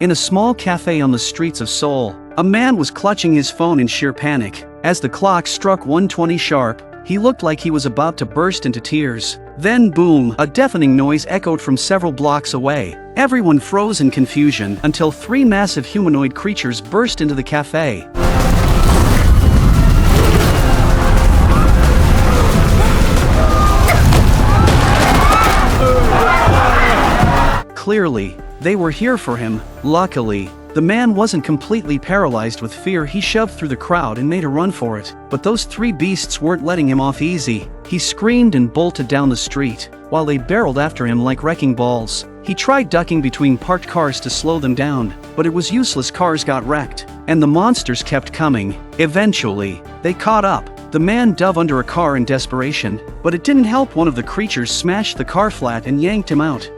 In a small cafe on the streets of Seoul, a man was clutching his phone in sheer panic. As the clock struck 1:20 sharp, he looked like he was about to burst into tears. Then boom, a deafening noise echoed from several blocks away. Everyone froze in confusion until three massive humanoid creatures burst into the cafe. Clearly, they were here for him. Luckily, the man wasn't completely paralyzed with fear. He shoved through the crowd and made a run for it. But those three beasts weren't letting him off easy. He screamed and bolted down the street, while they barreled after him like wrecking balls. He tried ducking between parked cars to slow them down, but it was useless. Cars got wrecked, and the monsters kept coming. Eventually, they caught up. The man dove under a car in desperation, but it didn't help. One of the creatures smashed the car flat and yanked him out.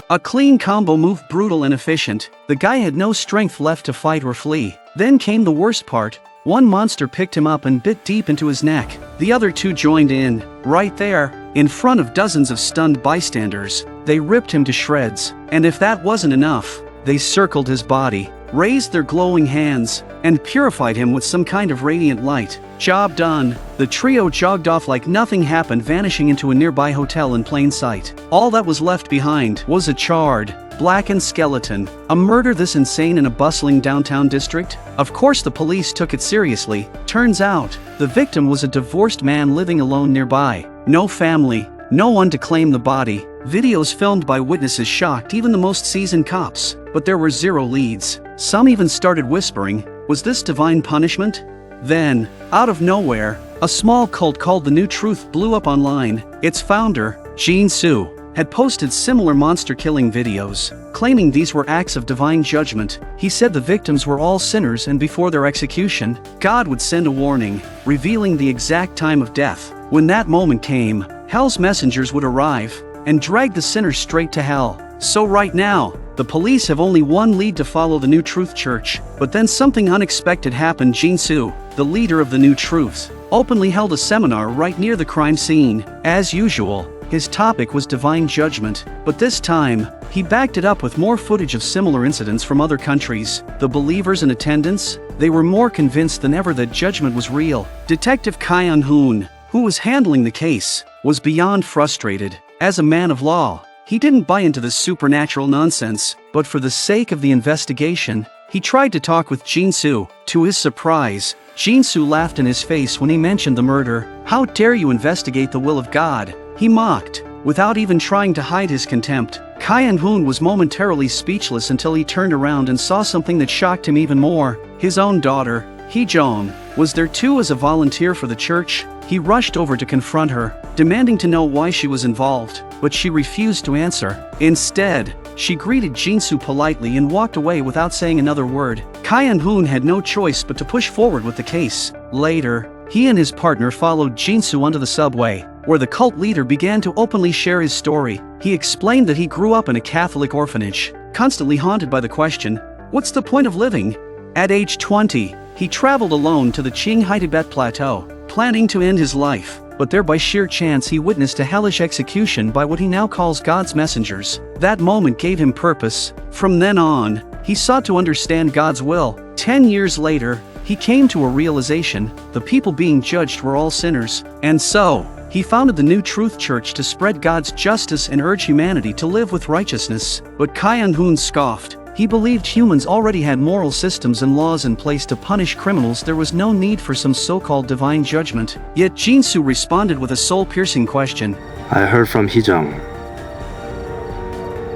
A clean combo move, brutal and efficient. The guy had no strength left to fight or flee. Then came the worst part. One monster picked him up and bit deep into his neck. The other two joined in. Right there, in front of dozens of stunned bystanders, they ripped him to shreds. And if that wasn't enough, they circled his body, raised their glowing hands, and purified him with some kind of radiant light. Job done. The trio jogged off like nothing happened, vanishing into a nearby hotel in plain sight. All that was left behind was a charred, blackened skeleton. A murder this insane in a bustling downtown district? Of course the police took it seriously. Turns out, the victim was a divorced man living alone nearby. No family, no one to claim the body. Videos filmed by witnesses shocked even the most seasoned cops. But there were zero leads. Some even started whispering, was this divine punishment? Then, out of nowhere, a small cult called The New Truth blew up online. Its founder, Jin Su, had posted similar monster-killing videos, claiming these were acts of divine judgment. He said the victims were all sinners and before their execution, God would send a warning, revealing the exact time of death. When that moment came, hell's messengers would arrive and drag the sinners straight to hell. So right now, the police have only one lead to follow the New Truth Church. But then something unexpected happened. Jin Su, the leader of the New Truth, openly held a seminar right near the crime scene. As usual, his topic was divine judgment, but this time, he backed it up with more footage of similar incidents from other countries. The believers in attendance, they were more convinced than ever that judgment was real. Detective Kyun Hoon, who was handling the case, was beyond frustrated. As a man of law, he didn't buy into this supernatural nonsense, but for the sake of the investigation, he tried to talk with Jin Su. To his surprise, Jin Su laughed in his face when he mentioned the murder. "How dare you investigate the will of God?" he mocked, without even trying to hide his contempt. Kyun Hoon was momentarily speechless until he turned around and saw something that shocked him even more. His own daughter, Hee-jong, was there too as a volunteer for the church. He rushed over to confront her, demanding to know why she was involved, but she refused to answer. Instead, she greeted Jin Su politely and walked away without saying another word. Kyun Hoon had no choice but to push forward with the case. Later, he and his partner followed Jin Su onto the subway, where the cult leader began to openly share his story. He explained that he grew up in a Catholic orphanage, constantly haunted by the question, what's the point of living? At age 20, he traveled alone to the Qinghai Tibet Plateau, planning to end his life, but there by sheer chance he witnessed a hellish execution by what he now calls God's messengers. That moment gave him purpose. From then on, he sought to understand God's will. 10 years later, he came to a realization, the people being judged were all sinners. And so, he founded the New Truth Church to spread God's justice and urge humanity to live with righteousness. But Kyun Hoon scoffed. He believed humans already had moral systems and laws in place to punish criminals. There was no need for some so-called divine judgment. Yet Jin Su responded with a soul-piercing question. I heard from Hee-jong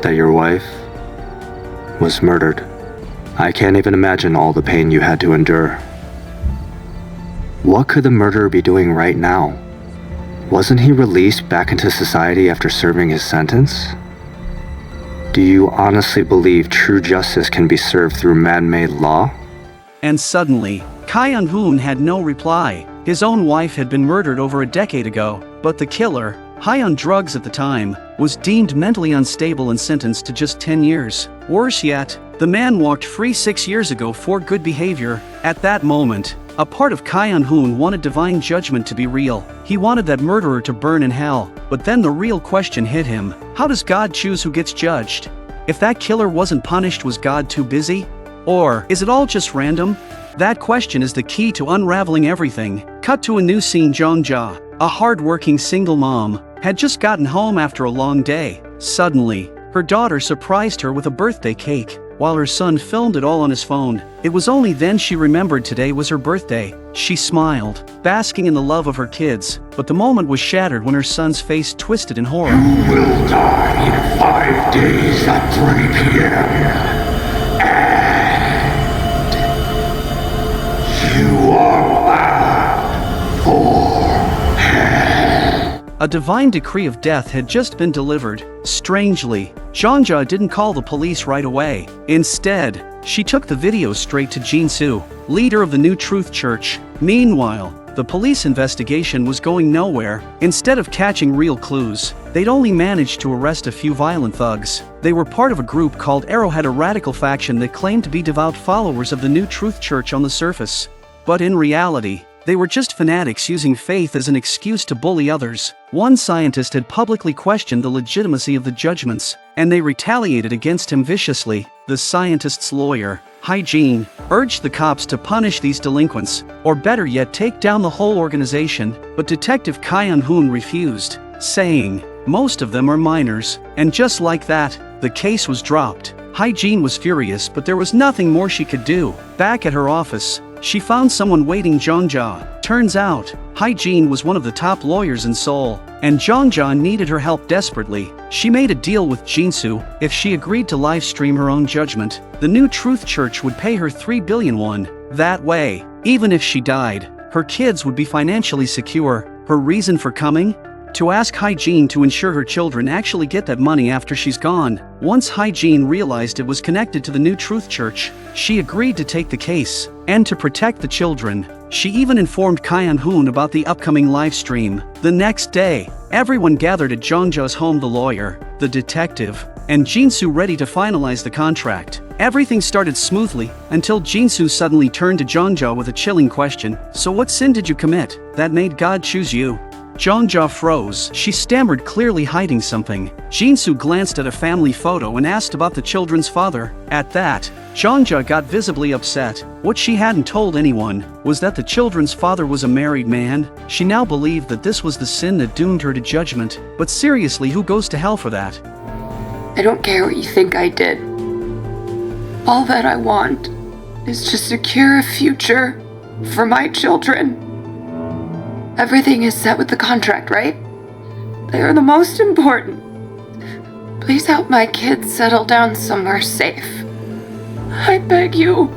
that your wife was murdered. I can't even imagine all the pain you had to endure. What could the murderer be doing right now? Wasn't he released back into society after serving his sentence? Do you honestly believe true justice can be served through man-made law? And suddenly, Kyun Hoon had no reply. His own wife had been murdered over a decade ago, but the killer, high on drugs at the time, was deemed mentally unstable and sentenced to just 10 years. Worse yet, the man walked free 6 years ago for good behavior. At that moment, A part of Kyun-hoon wanted divine judgment to be real. He wanted that murderer to burn in hell. But then the real question hit him. How does God choose who gets judged? If that killer wasn't punished, was God too busy? Or is it all just random? That question is the key to unraveling everything. Cut to a new scene. Jong-ja, a hard-working single mom, had just gotten home after a long day. Suddenly, her daughter surprised her with a birthday cake, while her son filmed it all on his phone. It was only then she remembered today was her birthday. She smiled, basking in the love of her kids, but the moment was shattered when her son's face twisted in horror. You will die in 5 days at 3 p.m. And you are bound for hell. A divine decree of death had just been delivered. Strangely, Jong-ja didn't call the police right away. Instead, she took the video straight to Jin Su, leader of the New Truth Church. Meanwhile, the police investigation was going nowhere. Instead of catching real clues, they'd only managed to arrest a few violent thugs. They were part of a group called Arrowhead, a radical faction that claimed to be devout followers of the New Truth Church on the surface. But in reality, they were just fanatics using faith as an excuse to bully others. One scientist had publicly questioned the legitimacy of the judgments, and they retaliated against him viciously. The scientist's lawyer, Jin, urged the cops to punish these delinquents, or better yet take down the whole organization, but Detective Kyun-hoon refused, saying, "Most of them are minors," and just like that, the case was dropped. Jin was furious, but there was nothing more she could do. Back at her office, she found someone waiting. Jong-ja. Turns out, Jin was one of the top lawyers in Seoul, and Jong-ja needed her help desperately. She made a deal with Jin Su. If she agreed to live stream her own judgment, the New Truth Church would pay her 3 billion won. That way, even if she died, her kids would be financially secure. Her reason for coming? To ask Jin to ensure her children actually get that money after she's gone. Once Jin realized it was connected to the New Truth Church, she agreed to take the case, and to protect the children. She even informed Kyun-hoon about the upcoming live stream. The next day, everyone gathered at Jong-ja's home, the lawyer, the detective, and Jin Su ready to finalize the contract. Everything started smoothly, until Jin Su suddenly turned to Jong-ja with a chilling question. "So what sin did you commit that made God choose you?" Jong-ja froze. She stammered, clearly hiding something. Jin Su glanced at a family photo and asked about the children's father. At that, Jong-ja got visibly upset. What she hadn't told anyone was that the children's father was a married man. She now believed that this was the sin that doomed her to judgment. But seriously, who goes to hell for that? I don't care what you think I did. All that I want is to secure a future for my children. Everything is set with the contract, right? They are the most important. Please help my kids settle down somewhere safe. I beg you.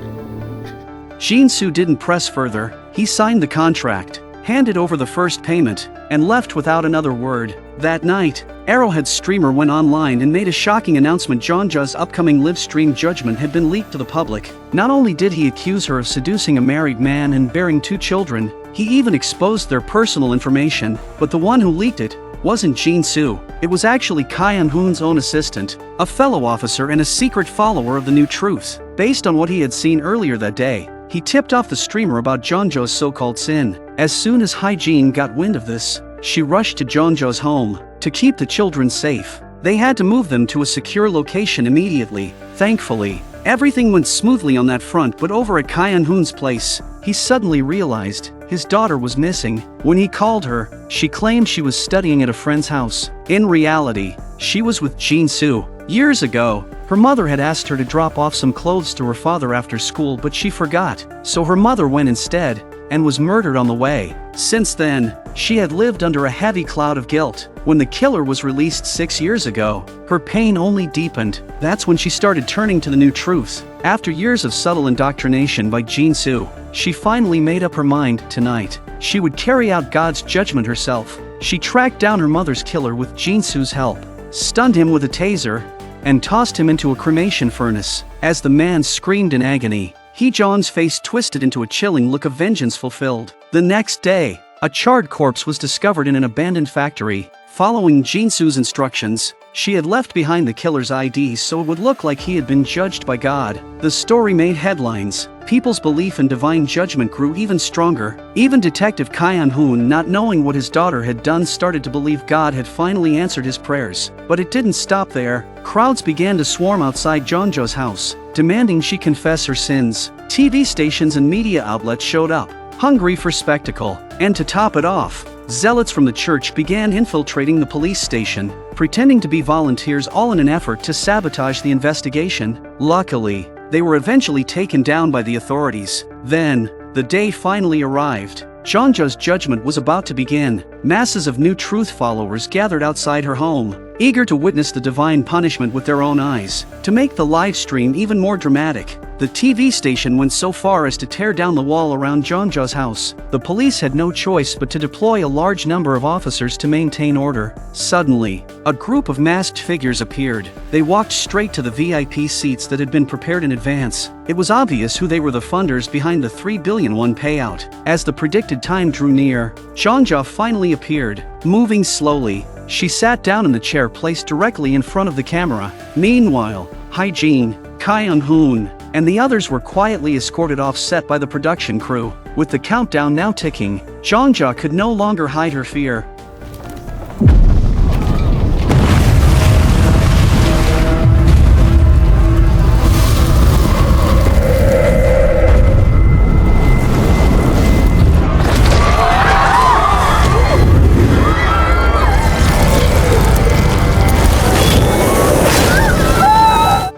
Jin Su didn't press further. He signed the contract, handed over the first payment, and left without another word. That night, Arrowhead's streamer went online and made a shocking announcement. Jong-ja's upcoming live stream judgment had been leaked to the public. Not only did he accuse her of seducing a married man and bearing 2 children, he even exposed their personal information. But the one who leaked it wasn't Jin Su. It was actually Kyun-hoon's own assistant, a fellow officer and a secret follower of the New Truth. Based on what he had seen earlier that day, he tipped off the streamer about Jong-ja's so-called sin. As soon as Jin got wind of this, she rushed to Jong-ja's home. To keep the children safe, they had to move them to a secure location immediately. Thankfully, everything went smoothly on that front, but over at Kyun-hoon's place, he suddenly realized his daughter was missing. When he called her, she claimed she was studying at a friend's house. In reality, she was with Jin Su. Years ago, her mother had asked her to drop off some clothes to her father after school, but she forgot. So her mother went instead, and was murdered on the way. Since then, she had lived under a heavy cloud of guilt. When the killer was released 6 years ago, her pain only deepened. That's when she started turning to the New Truth. After years of subtle indoctrination by Jin Su, she finally made up her mind. Tonight, she would carry out God's judgment herself. She tracked down her mother's killer with Jin Su's help, stunned him with a taser, and tossed him into a cremation furnace. As the man screamed in agony, Hee-jeon's face twisted into a chilling look of vengeance fulfilled. The next day, A charred corpse was discovered in an abandoned factory. Following Jin Su's instructions, she had left behind the killer's ID so it would look like he had been judged by God. The story made headlines. People's belief in divine judgment grew even stronger. Even Detective Kyan-hoon, not knowing what his daughter had done, started to believe God had finally answered his prayers. But it didn't stop there. Crowds began to swarm outside Jeonjo's house, demanding she confess her sins. TV stations and media outlets showed up, hungry for spectacle. And to top it off, zealots from the church began infiltrating the police station, pretending to be volunteers, all in an effort to sabotage the investigation. Luckily, they were eventually taken down by the authorities. Then, the day finally arrived. Jeonjo's judgment was about to begin. Masses of New Truth followers gathered outside her home, eager to witness the divine punishment with their own eyes. To make the live stream even more dramatic, the TV station went so far as to tear down the wall around Jeonjo's house. The police had no choice but to deploy a large number of officers to maintain order. Suddenly, a group of masked figures appeared. They walked straight to the VIP seats that had been prepared in advance. It was obvious who they were: the funders behind the 3 billion won payout. As the predicted time drew near, Jeonjo finally appeared. Moving slowly, she sat down in the chair placed directly in front of the camera. Meanwhile, Jin, Kyan-hoon, and the others were quietly escorted off set by the production crew. With the countdown now ticking, Jeonjo could no longer hide her fear.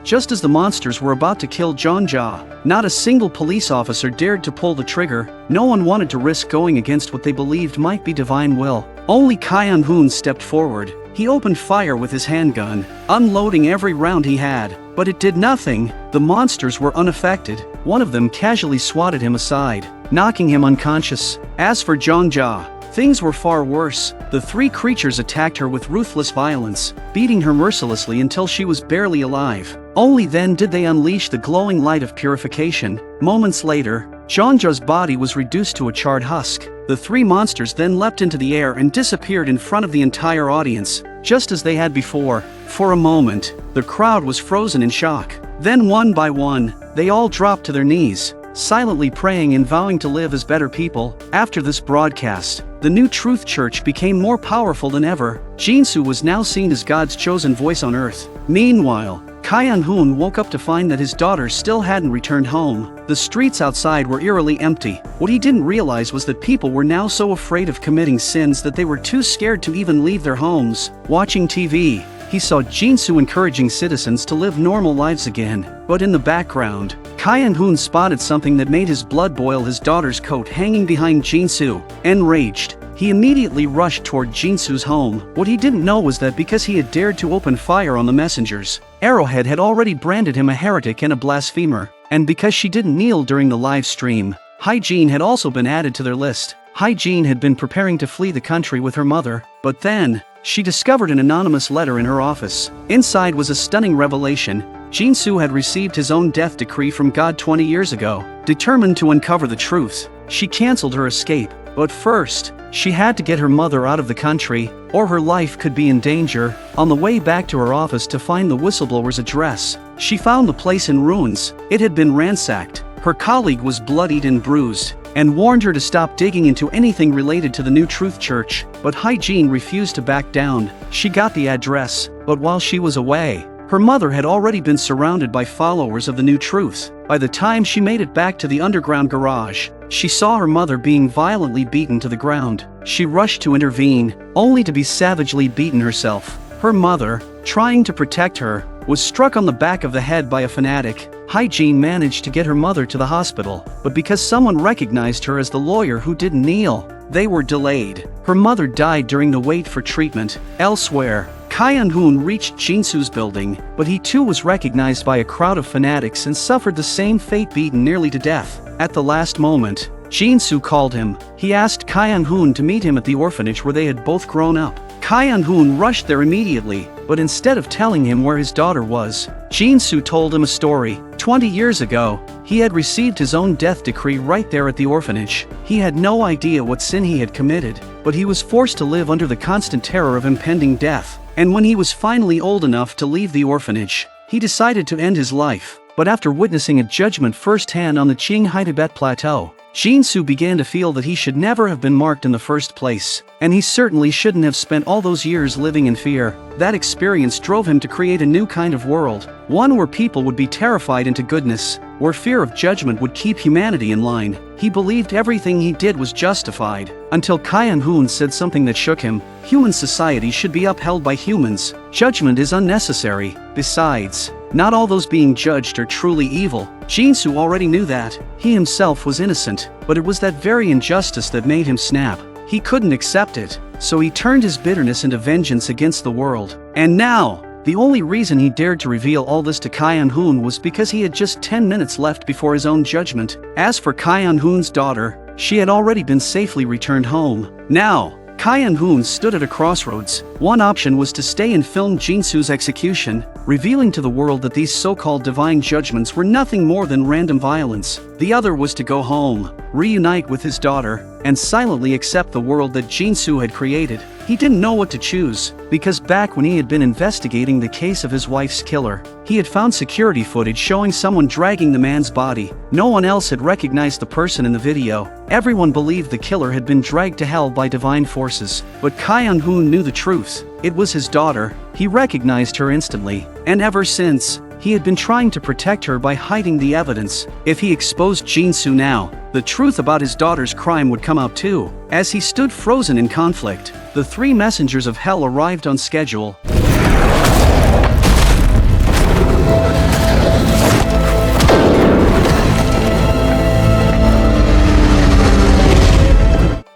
Just as the monsters were about to kill Jeonjo, not a single police officer dared to pull the trigger. No one wanted to risk going against what they believed might be divine will. Only Kyan-hoon stepped forward. He opened fire with his handgun, unloading every round he had. But it did nothing. The monsters were unaffected. One of them casually swatted him aside, knocking him unconscious. As for Jeonjo, things were far worse. The three creatures attacked her with ruthless violence, beating her mercilessly until she was barely alive. Only then did they unleash the glowing light of purification. Moments later, Jeonjo's body was reduced to a charred husk. The three monsters then leapt into the air and disappeared in front of the entire audience, just as they had before. For a moment, the crowd was frozen in shock. Then one by one, they all dropped to their knees, silently praying and vowing to live as better people. After this broadcast, the New Truth Church became more powerful than ever. Jin Su was now seen as God's chosen voice on earth. Meanwhile, Kyan-hoon woke up to find that his daughter still hadn't returned home. The streets outside were eerily empty. What he didn't realize was that people were now so afraid of committing sins that they were too scared to even leave their homes. Watching TV, he saw Jin Su encouraging citizens to live normal lives again. But in the background, Kyan-hoon spotted something that made his blood boil: his daughter's coat hanging behind Jin Su. Enraged, he immediately rushed toward Jin Su's home. What he didn't know was that because he had dared to open fire on the messengers, Arrowhead had already branded him a heretic and a blasphemer. And because she didn't kneel during the live stream, Jin had also been added to their list. Jin had been preparing to flee the country with her mother, but then, she discovered an anonymous letter in her office. Inside was a stunning revelation. Jin Su had received his own death decree from God 20 years ago. Determined to uncover the truth, she canceled her escape. But first, she had to get her mother out of the country, or her life could be in danger. On the way back to her office to find the whistleblower's address, she found the place in ruins. It had been ransacked. Her colleague was bloodied and bruised, and warned her to stop digging into anything related to the New Truth Church. But Jin refused to back down. She got the address, but while she was away, her mother had already been surrounded by followers of the New Truth. By the time she made it back to the underground garage, she saw her mother being violently beaten to the ground. She rushed to intervene, only to be savagely beaten herself. Her mother, trying to protect her, was struck on the back of the head by a fanatic. Jin managed to get her mother to the hospital, but because someone recognized her as the lawyer who didn't kneel, they were delayed. Her mother died during the wait for treatment. Elsewhere, Kyan-hoon reached Jin Su's building, but he too was recognized by a crowd of fanatics and suffered the same fate, beaten nearly to death. At the last moment, Jin Su called him. He asked Kyan-hoon to meet him at the orphanage where they had both grown up. Kai Un-hoon rushed there immediately, but instead of telling him where his daughter was, Jin Su told him a story. 20 years ago, he had received his own death decree right there at the orphanage. He had no idea what sin he had committed, but he was forced to live under the constant terror of impending death. And when he was finally old enough to leave the orphanage, he decided to end his life. But after witnessing a judgment firsthand on the Qinghai Tibet Plateau, Jin Su began to feel that he should never have been marked in the first place, and he certainly shouldn't have spent all those years living in fear. That experience drove him to create a new kind of world, one where people would be terrified into goodness, where fear of judgment would keep humanity in line. He believed everything he did was justified, until Kai Un-hoon said something that shook him. Human society should be upheld by humans. Judgment is unnecessary. Besides, not all those being judged are truly evil. Jin Su already knew that. He himself was innocent, but it was that very injustice that made him snap. He couldn't accept it, so he turned his bitterness into vengeance against the world. And now, the only reason he dared to reveal all this to Kai Un-hoon was because he had just 10 minutes left before his own judgment. As for Kai Un-hoon's daughter, she had already been safely returned home. Now, Kai Un-hoon stood at a crossroads. One option was to stay and film Jin Su's execution, revealing to the world that these so-called divine judgments were nothing more than random violence. The other was to go home, reunite with his daughter, and silently accept the world that Jin Su had created. He didn't know what to choose, because back when he had been investigating the case of his wife's killer, he had found security footage showing someone dragging the man's body. No one else had recognized the person in the video. Everyone believed the killer had been dragged to hell by divine forces. But Kai Un-hoon knew the truth. It was his daughter. He recognized her instantly. And ever since, he had been trying to protect her by hiding the evidence. If he exposed Jin Su now, the truth about his daughter's crime would come out too. As he stood frozen in conflict, the three messengers of hell arrived on schedule.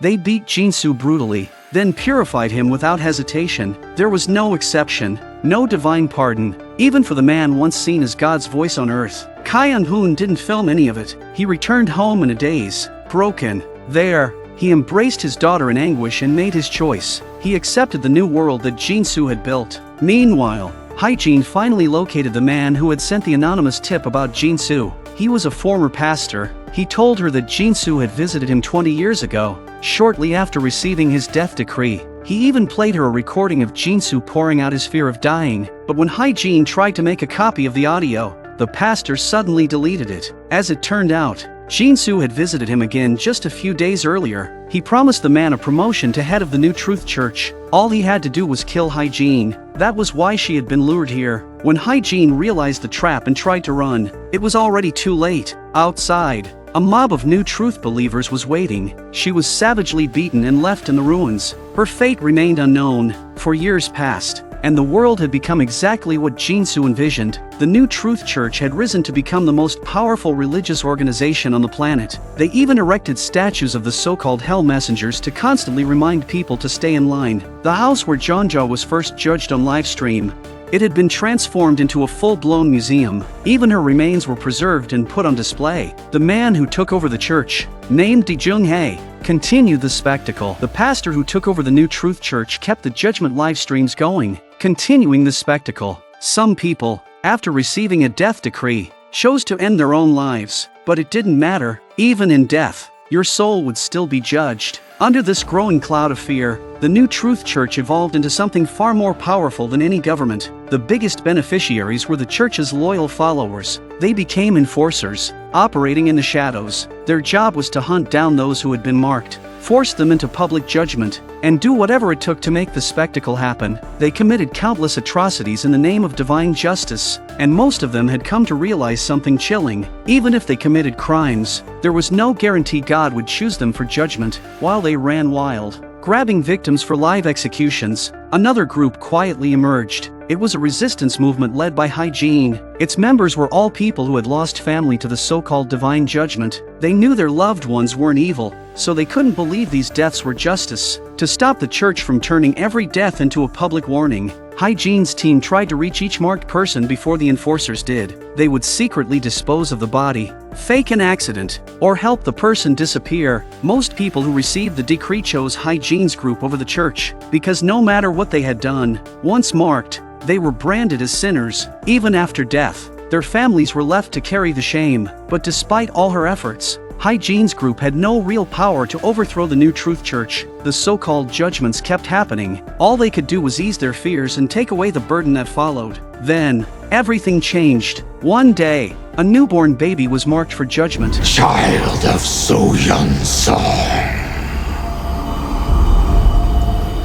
They beat Jin Su brutally, then purified him without hesitation. There was no exception, no divine pardon, even for the man once seen as God's voice on earth. Kai Un-hoon didn't film any of it. He returned home in a daze, broken. There, he embraced his daughter in anguish and made his choice. He accepted the new world that Jin Su had built. Meanwhile, Jin finally located the man who had sent the anonymous tip about Jin Su. He was a former pastor. He told her that Jin Su had visited him 20 years ago, shortly after receiving his death decree. He even played her a recording of Jin Su pouring out his fear of dying. But when Jin tried to make a copy of the audio, the pastor suddenly deleted it. As it turned out, Jin Su had visited him again just a few days earlier. He promised the man a promotion to head of the New Truth Church. All he had to do was kill Jin. That was why she had been lured here. When Jin realized the trap and tried to run, it was already too late. Outside, a mob of New Truth believers was waiting. She was savagely beaten and left in the ruins. Her fate remained unknown. For years passed, and the world had become exactly what Jin Su envisioned. The New Truth Church had risen to become the most powerful religious organization on the planet. They even erected statues of the so-called Hell Messengers to constantly remind people to stay in line. The house where Jonja was first judged on live stream, it had been transformed into a full-blown museum. Even her remains were preserved and put on display. The man who took over the church, named Jung-hae, continued the spectacle. The pastor who took over the New Truth Church kept the judgment live streams going, continuing the spectacle. Some people, after receiving a death decree, chose to end their own lives. But it didn't matter. Even in death, your soul would still be judged. Under this growing cloud of fear, the New Truth Church evolved into something far more powerful than any government. The biggest beneficiaries were the church's loyal followers. They became enforcers, operating in the shadows. Their job was to hunt down those who had been marked, force them into public judgment, and do whatever it took to make the spectacle happen. They committed countless atrocities in the name of divine justice, and most of them had come to realize something chilling. Even if they committed crimes, there was no guarantee God would choose them for judgment. While they ran wild, grabbing victims for live executions, another group quietly emerged. It was a resistance movement led by Jin. Its members were all people who had lost family to the so-called divine judgment. They knew their loved ones weren't evil, so they couldn't believe these deaths were justice. To stop the church from turning every death into a public warning, Hygiene's team tried to reach each marked person before the enforcers did. They would secretly dispose of the body, fake an accident, or help the person disappear. Most people who received the decree chose Hygiene's group over the church, because no matter what they had done, once marked, they were branded as sinners. Even after death, their families were left to carry the shame. But despite all her efforts, Hygiene's group had no real power to overthrow the New Truth Church. The so-called judgments kept happening. All they could do was ease their fears and take away the burden that followed. Then, everything changed. One day, a newborn baby was marked for judgment. Child of Soyeon Song.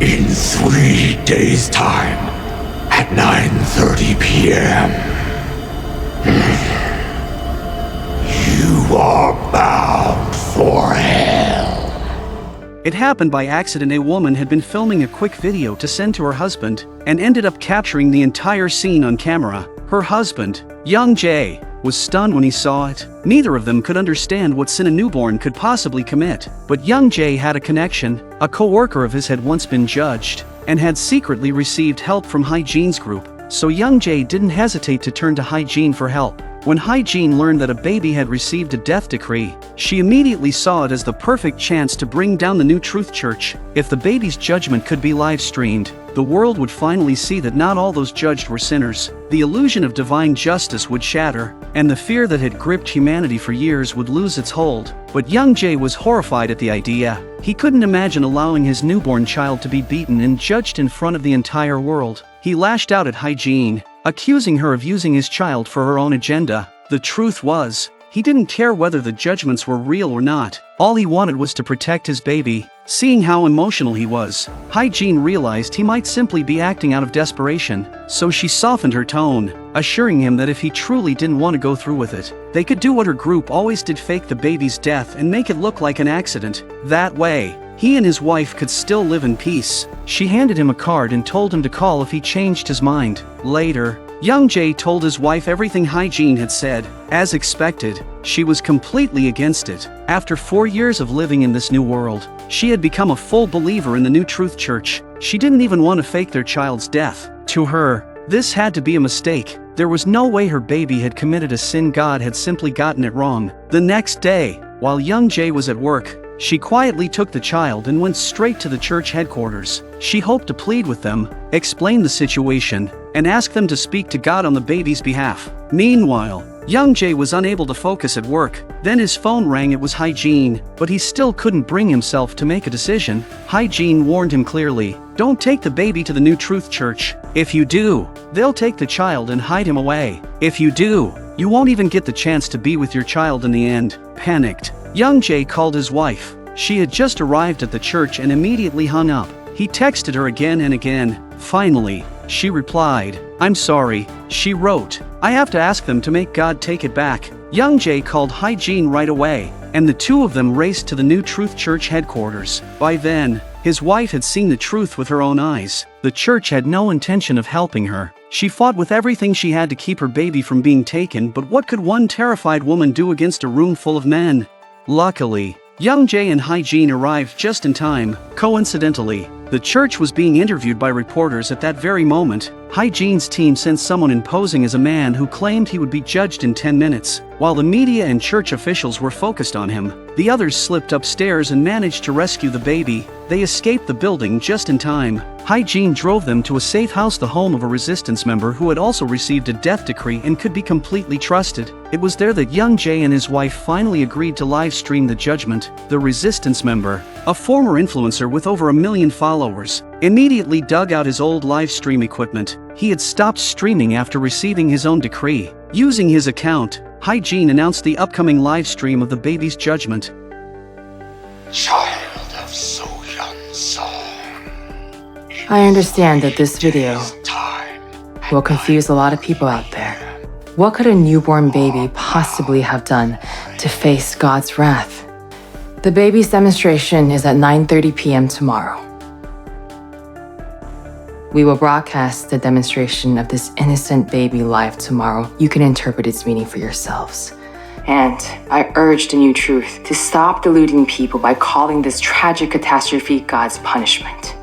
In 3 days' time, at 9:30 p.m., you are bound for hell. It happened by accident. A woman had been filming a quick video to send to her husband and ended up capturing the entire scene on camera. Her husband, Young Jae, was stunned when he saw it. Neither of them could understand what sin a newborn could possibly commit. But Young Jae had a connection. A co-worker of his had once been judged and had secretly received help from Hygiene's group. So Young Jae didn't hesitate to turn to Hygiene for help. When Hygiene learned that a baby had received a death decree, she immediately saw it as the perfect chance to bring down the New Truth Church. If the baby's judgment could be live-streamed, the world would finally see that not all those judged were sinners. The illusion of divine justice would shatter, and the fear that had gripped humanity for years would lose its hold. But Young Jae was horrified at the idea. He couldn't imagine allowing his newborn child to be beaten and judged in front of the entire world. He lashed out at Hygiene, accusing her of using his child for her own agenda. The truth was, he didn't care whether the judgments were real or not. All he wanted was to protect his baby. Seeing how emotional he was, Hygiene realized he might simply be acting out of desperation, so she softened her tone, assuring him that if he truly didn't want to go through with it, they could do what her group always did: fake the baby's death and make it look like an accident. That way, he and his wife could still live in peace. She handed him a card and told him to call if he changed his mind. Later, Young Jae told his wife everything Hygiene had said. As expected, she was completely against it. After 4 years of living in this new world, she had become a full believer in the New Truth Church. She didn't even want to fake their child's death. To her, this had to be a mistake. There was no way her baby had committed a sin. God had simply gotten it wrong. The next day, while Young Jae was at work, she quietly took the child and went straight to the church headquarters. She hoped to plead with them, explain the situation, and ask them to speak to God on the baby's behalf. Meanwhile, Young Jae was unable to focus at work. Then his phone rang. It was Hygiene, but he still couldn't bring himself to make a decision. Hygiene warned him clearly, "Don't take the baby to the New Truth Church. If you do, they'll take the child and hide him away. If you do, you won't even get the chance to be with your child in the end." Panicked, Young Jae called his wife. She had just arrived at the church and immediately hung up. He texted her again and again. Finally, she replied. "I'm sorry," she wrote. "I have to ask them to make God take it back." Young Jae called Hygiene right away, and the two of them raced to the New Truth Church headquarters. By then, his wife had seen the truth with her own eyes. The church had no intention of helping her. She fought with everything she had to keep her baby from being taken, but what could one terrified woman do against a room full of men? Luckily, Young Jae and Hygiene arrived just in time. Coincidentally, the church was being interviewed by reporters at that very moment. Hygiene's team sent someone posing as a man who claimed he would be judged in 10 minutes. While the media and church officials were focused on him, the others slipped upstairs and managed to rescue the baby. They escaped the building just in time. Hygiene drove them to a safe house, the home of a resistance member who had also received a death decree and could be completely trusted. It was there that Young Jae and his wife finally agreed to live stream the judgment. The resistance member, a former influencer with over 1 million followers, immediately dug out his old live stream equipment. He had stopped streaming after receiving his own decree. Using his account, Hygiene announced the upcoming live stream of the baby's judgment. Child of Soyeon Song. I understand that this video will confuse a lot of people out there. What could a newborn baby possibly have done to face God's wrath? The baby's demonstration is at 9:30 p.m. tomorrow. We will broadcast the demonstration of this innocent baby live tomorrow. You can interpret its meaning for yourselves. And I urge the New Truth to stop deluding people by calling this tragic catastrophe God's punishment.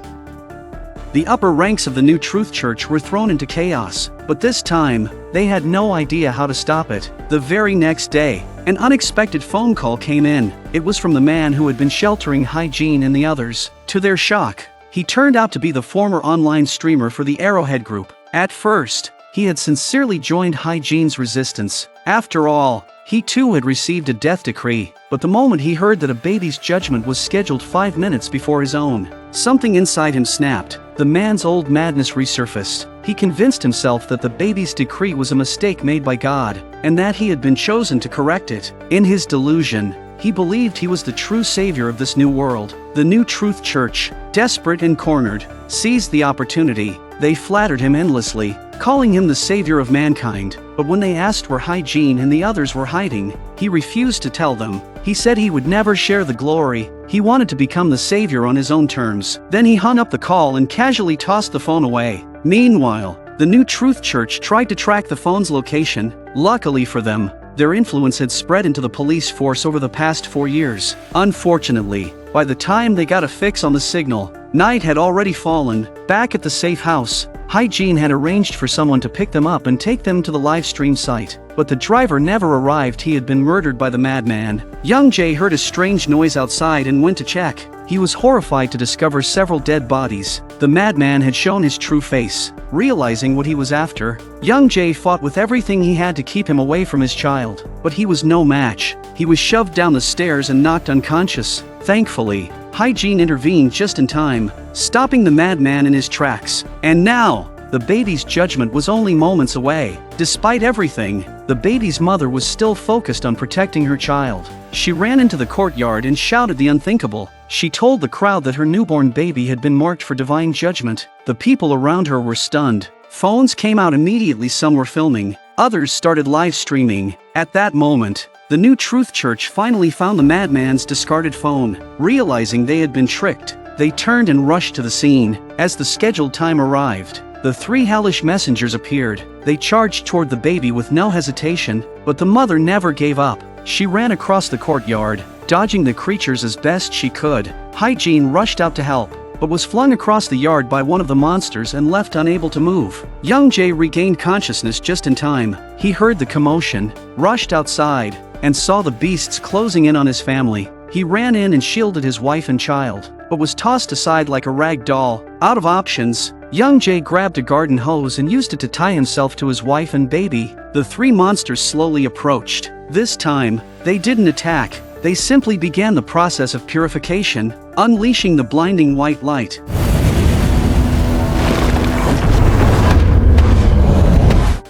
The upper ranks of the New Truth Church were thrown into chaos, but this time, they had no idea how to stop it. The very next day, an unexpected phone call came in. It was from the man who had been sheltering Jin and the others. To their shock, he turned out to be the former online streamer for the Arrowhead group. At first, he had sincerely joined Jin's resistance. After all, he too had received a death decree, but the moment he heard that a baby's judgment was scheduled 5 minutes before his own, something inside him snapped. The man's old madness resurfaced. He convinced himself that the baby's decree was a mistake made by God, and that he had been chosen to correct it. In his delusion, he believed he was the true savior of this new world. The New Truth Church, desperate and cornered, seized the opportunity. They flattered him endlessly, calling him the savior of mankind. But when they asked where Jin and the others were hiding, he refused to tell them. He said he would never share the glory. He wanted to become the savior on his own terms. Then he hung up the call and casually tossed the phone away. Meanwhile, the New Truth Church tried to track the phone's location. Luckily for them, their influence had spread into the police force over the past 4 years. Unfortunately, by the time they got a fix on the signal, night had already fallen. Back at the safe house, Jin had arranged for someone to pick them up and take them to the live stream site. But the driver never arrived. He had been murdered by the madman. Young Jae heard a strange noise outside and went to check. He was horrified to discover several dead bodies. The madman had shown his true face. Realizing what he was after, Young Jae fought with everything he had to keep him away from his child. But he was no match. He was shoved down the stairs and knocked unconscious. Thankfully, Jin intervened just in time, stopping the madman in his tracks. And now, the baby's judgment was only moments away. Despite everything, the baby's mother was still focused on protecting her child. She ran into the courtyard and shouted the unthinkable. She told the crowd that her newborn baby had been marked for divine judgment. The people around her were stunned. Phones came out immediately. Some were filming, others started live streaming. At that moment, the New Truth Church finally found the madman's discarded phone. Realizing they had been tricked, they turned and rushed to the scene. As the scheduled time arrived, the 3 hellish messengers appeared. They charged toward the baby with no hesitation, but the mother never gave up. She ran across the courtyard, dodging the creatures as best she could. Jin rushed out to help, but was flung across the yard by one of the monsters and left unable to move. Young Jae regained consciousness just in time. He heard the commotion, rushed outside, and saw the beasts closing in on his family. He ran in and shielded his wife and child, but was tossed aside like a rag doll. Out of options, Young Jae grabbed a garden hose and used it to tie himself to his wife and baby. The 3 monsters slowly approached. This time, they didn't attack. They simply began the process of purification, unleashing the blinding white light.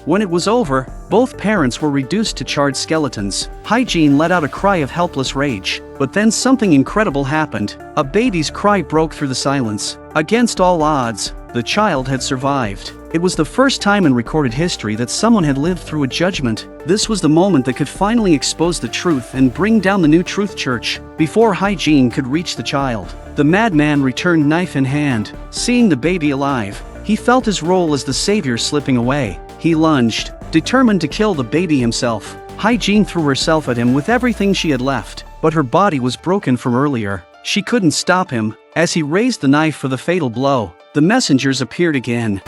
When it was over, both parents were reduced to charred skeletons. Jin let out a cry of helpless rage. But then something incredible happened. A baby's cry broke through the silence. Against all odds, the child had survived. It was the first time in recorded history that someone had lived through a judgment. This was the moment that could finally expose the truth and bring down the New Truth Church. Before Jin could reach the child, the madman returned knife in hand. Seeing the baby alive, he felt his role as the savior slipping away. He lunged, determined to kill the baby himself. Jin threw herself at him with everything she had left, but her body was broken from earlier. She couldn't stop him. As he raised the knife for the fatal blow, the messengers appeared again.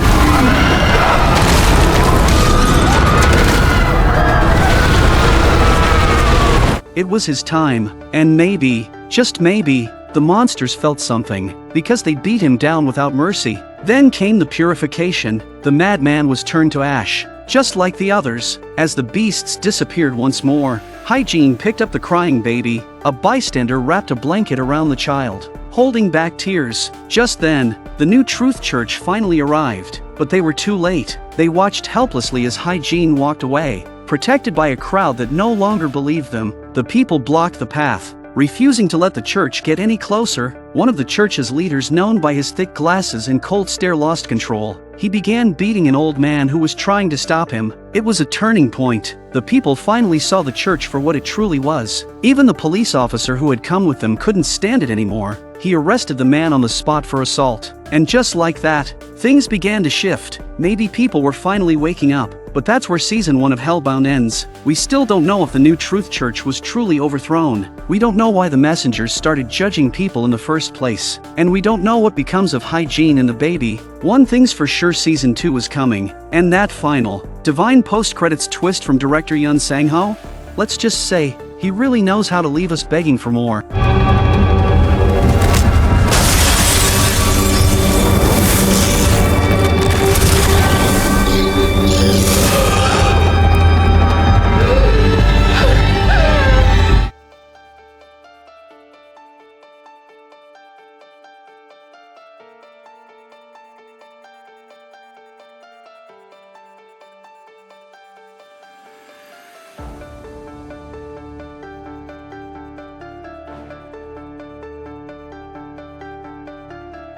It was his time, and maybe, just maybe, the monsters felt something, because they beat him down without mercy. Then came the purification. The madman was turned to ash, just like the others. As the beasts disappeared once more, Jin picked up the crying baby. A bystander wrapped a blanket around the child, holding back tears. Just then, the New Truth Church finally arrived, but they were too late. They watched helplessly as Jin walked away, protected by a crowd that no longer believed them. The people blocked the path, refusing to let the church get any closer. One of the church's leaders, known by his thick glasses and cold stare, lost control. He began beating an old man who was trying to stop him. It was a turning point. The people finally saw the church for what it truly was. Even the police officer who had come with them couldn't stand it anymore. He arrested the man on the spot for assault. And just like that, things began to shift. Maybe people were finally waking up. But that's where season 1 of Hellbound ends. We still don't know if the new Truth Church was truly overthrown. We don't know why the messengers started judging people in the first place. And we don't know what becomes of Hygiene and the baby. One thing's for sure, season 2 is coming. And that final, divine post-credits twist from director Yun Sang-ho? Let's just say, he really knows how to leave us begging for more.